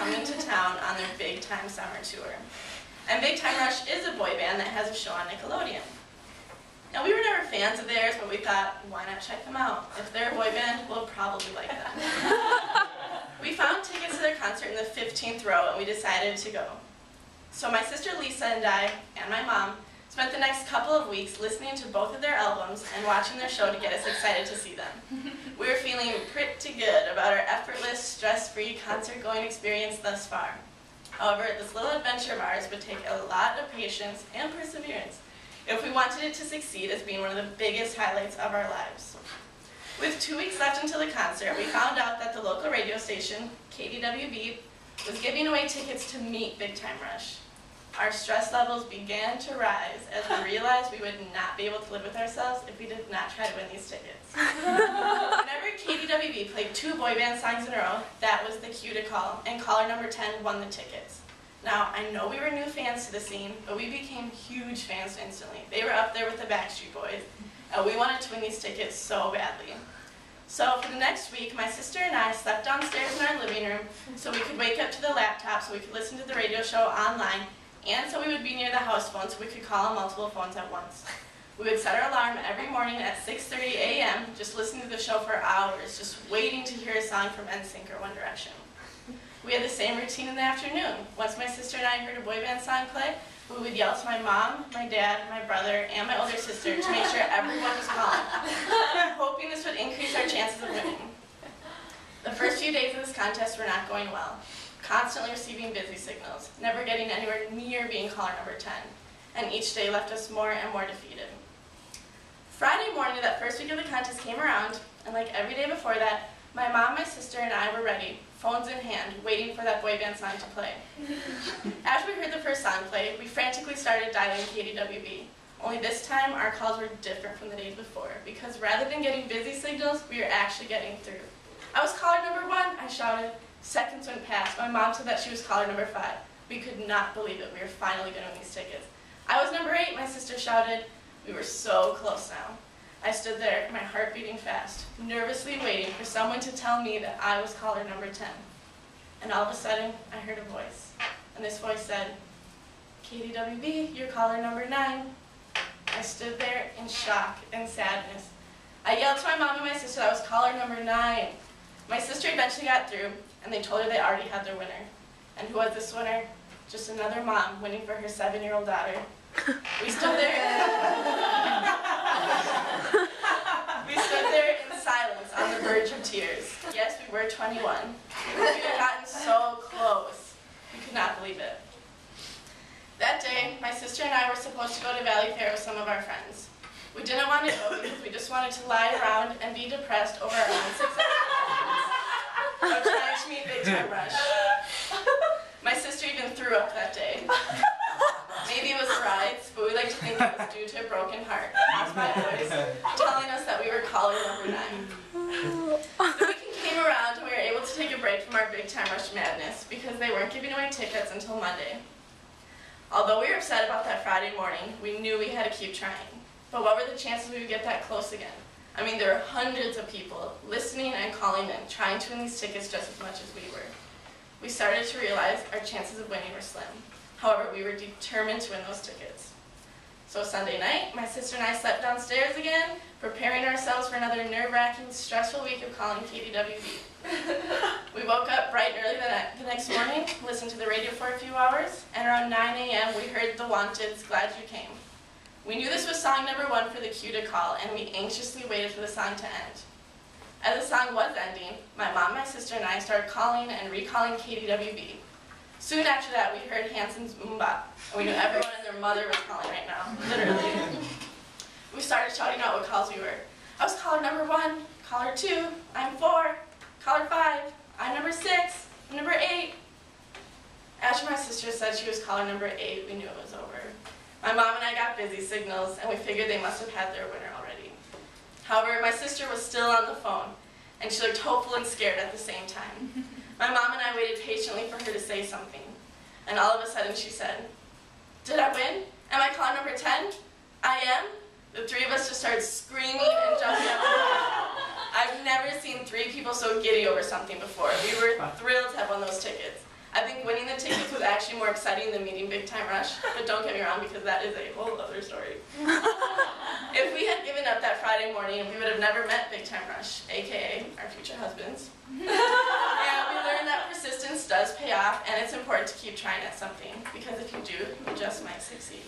coming to town on their Big Time Summer Tour. And Big Time Rush is a boy band that has a show on Nickelodeon. Now, we were never fans of theirs, but we thought, why not check them out? If they're a boy band, we'll probably like them. We found tickets to their concert in the 15th row, and we decided to go. So my sister Lisa and I, and my mom, spent the next couple of weeks listening to both of their albums and watching their show to get us excited to see them. We were feeling pretty good about our effortless, stress-free concert-going experience thus far. However, this little adventure of ours would take a lot of patience and perseverance if we wanted it to succeed as being one of the biggest highlights of our lives. With 2 weeks left until the concert, we found out that the local radio station, KDWB, was giving away tickets to meet Big Time Rush. Our stress levels began to rise as we realized we would not be able to live with ourselves if we did not try to win these tickets. Whenever KDWB played 2 boy band songs in a row, that was the cue to call, and caller number 10 won the tickets. Now, I know we were new fans to the scene, but we became huge fans instantly. They were up there with the Backstreet Boys, and we wanted to win these tickets so badly. So for the next week, my sister and I slept downstairs in our living room so we could wake up to the laptop so we could listen to the radio show online, and so we would be near the house phone so we could call on multiple phones at once. We would set our alarm every morning at 6:30 a.m., just listening to the show for hours, just waiting to hear a song from NSYNC or One Direction. We had the same routine in the afternoon. Once my sister and I heard a boy band song play, we would yell to my mom, my dad, my brother, and my older sister to make sure everyone was calling, hoping this would increase our chances of winning. The first few days of this contest were not going well. Constantly receiving busy signals, never getting anywhere near being caller number 10, and each day left us more and more defeated. Friday morning of that first week of the contest came around, and like every day before that, my mom, my sister, and I were ready, phones in hand, waiting for that boy band song to play. After we heard the first song play, we frantically started dialing KDWB. Only this time, our calls were different from the days before, because rather than getting busy signals, we were actually getting through. I was caller number 1, I shouted. Seconds went past. My mom said that she was caller number 5. We could not believe it. We were finally going to win these tickets. I was number 8, my sister shouted. We were so close now. I stood there, my heart beating fast, nervously waiting for someone to tell me that I was caller number 10. And all of a sudden, I heard a voice. And this voice said, KDWB, you're caller number 9. I stood there in shock and sadness. I yelled to my mom and my sister that I was caller number 9. My sister eventually got through, and they told her they already had their winner. And who was this winner? Just another mom winning for her 7-year-old daughter. We stood there. We stood there in silence on the verge of tears. Yes, we were 21. We had gotten so close. We could not believe it. That day, my sister and I were supposed to go to Valley Fair with some of our friends. We didn't want to go because we just wanted to lie around and be depressed over our own success. Of trying to meet Big Time Rush. My sister even threw up that day. Maybe it was the rides, but we like to think it was due to a broken heart. That's my voice, telling us that we were caller number 9. The weekend came around and we were able to take a break from our Big Time Rush madness because they weren't giving away tickets until Monday. Although we were upset about that Friday morning, we knew we had to keep trying. But what were the chances we would get that close again? I mean, there were hundreds of people listening and calling in, trying to win these tickets just as much as we were. We started to realize our chances of winning were slim. However, we were determined to win those tickets. So Sunday night, my sister and I slept downstairs again, preparing ourselves for another nerve-wracking, stressful week of calling KDWB. We woke up bright and early the next morning, listened to the radio for a few hours, and around 9 a.m. we heard The Wanted's Glad You Came. We knew this was song number 1 for the cue to call, and we anxiously waited for the song to end. As the song was ending, my mom, my sister, and I started calling and recalling KDWB. Soon after that, we heard Hanson's MMMBop, and we knew everyone and their mother was calling right now, literally. We started shouting out what calls we were. I was caller number 1, caller 2, I'm 4, caller 5, I'm number 6, I'm number 8. After my sister said she was caller number 8, we knew it was over. My mom and I got busy signals, and we figured they must have had their winner already. However, my sister was still on the phone, and she looked hopeful and scared at the same time. My mom and I waited patiently for her to say something, and all of a sudden she said, "Did I win? Am I caller number 10? I am?" The 3 of us just started screaming and jumping up. I've never seen 3 people so giddy over something before. We were thrilled to have won those tickets. I think winning the tickets was actually more exciting than meeting Big Time Rush, but don't get me wrong, because that is a whole other story. If we had given up that Friday morning, we would have never met Big Time Rush, aka our future husbands. And we learned that persistence does pay off, and it's important to keep trying at something, because if you do, you just might succeed.